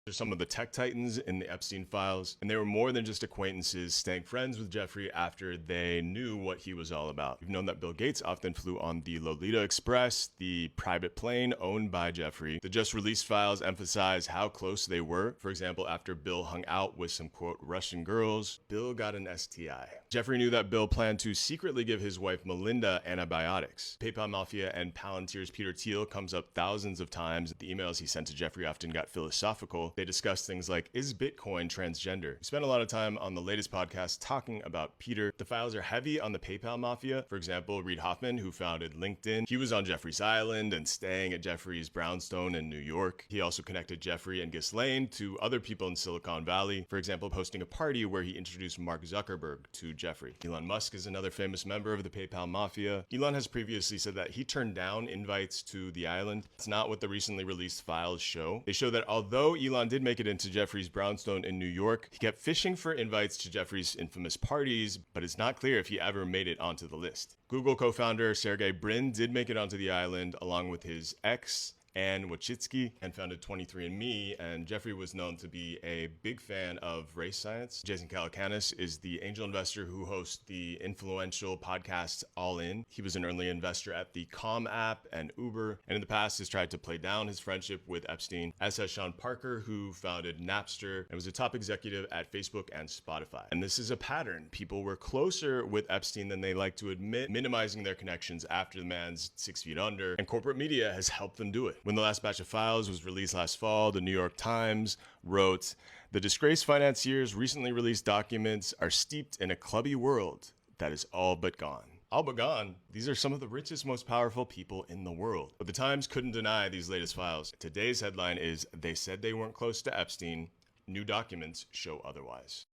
They're some of the tech titans in the Epstein files, and they were more than just acquaintances staying friends with Jeffrey after they knew what he was all about. We've known that Bill Gates often flew on the Lolita Express, the private plane owned by Jeffrey. The just released files emphasize how close they were. For example, after Bill hung out with some quote Russian girls, Bill got an STI. Jeffrey knew that Bill planned to secretly give his wife Melinda antibiotics. PayPal Mafia and Palantir's Peter Thiel comes up thousands of times. The emails he sent to Jeffrey often got philosophical. They discussed things like, is Bitcoin transgender? We spent a lot of time on the latest podcast talking about Peter. The files are heavy on the PayPal Mafia. For example, Reid Hoffman, who founded LinkedIn, he was on Jeffrey's Island and staying at Jeffrey's brownstone in New York. He also connected Jeffrey and Ghislaine to other people in Silicon Valley. For example, hosting a party where he introduced Mark Zuckerberg to Jeffrey. Elon Musk is another famous member of the PayPal Mafia. Elon has previously said that he turned down invites to the island. It's not what the recently released files show. They show that although Elon did make it into Jeffrey's brownstone in New York, he kept fishing for invites to Jeffrey's infamous parties, but it's not clear if he ever made it onto the list. Google co-founder Sergey Brin did make it onto the island along with his ex, Anne Wojcicki, and founded 23andMe, and Jeffrey was known to be a big fan of race science. Jason Calacanis is the angel investor who hosts the influential podcast All In. He was an early investor at the Calm app and Uber, and in the past has tried to play down his friendship with Epstein, as has Sean Parker, who founded Napster and was a top executive at Facebook and Spotify. And this is a pattern. People were closer with Epstein than they like to admit, minimizing their connections after the man's 6 feet under, and corporate media has helped them do it. When the last batch of files was released last fall, the New York Times wrote, "The disgraced financiers' recently released documents are steeped in a clubby world that is all but gone." All but gone? These are some of the richest, most powerful people in the world. But the Times couldn't deny these latest files. Today's headline is, "They said they weren't close to Epstein. New documents show otherwise."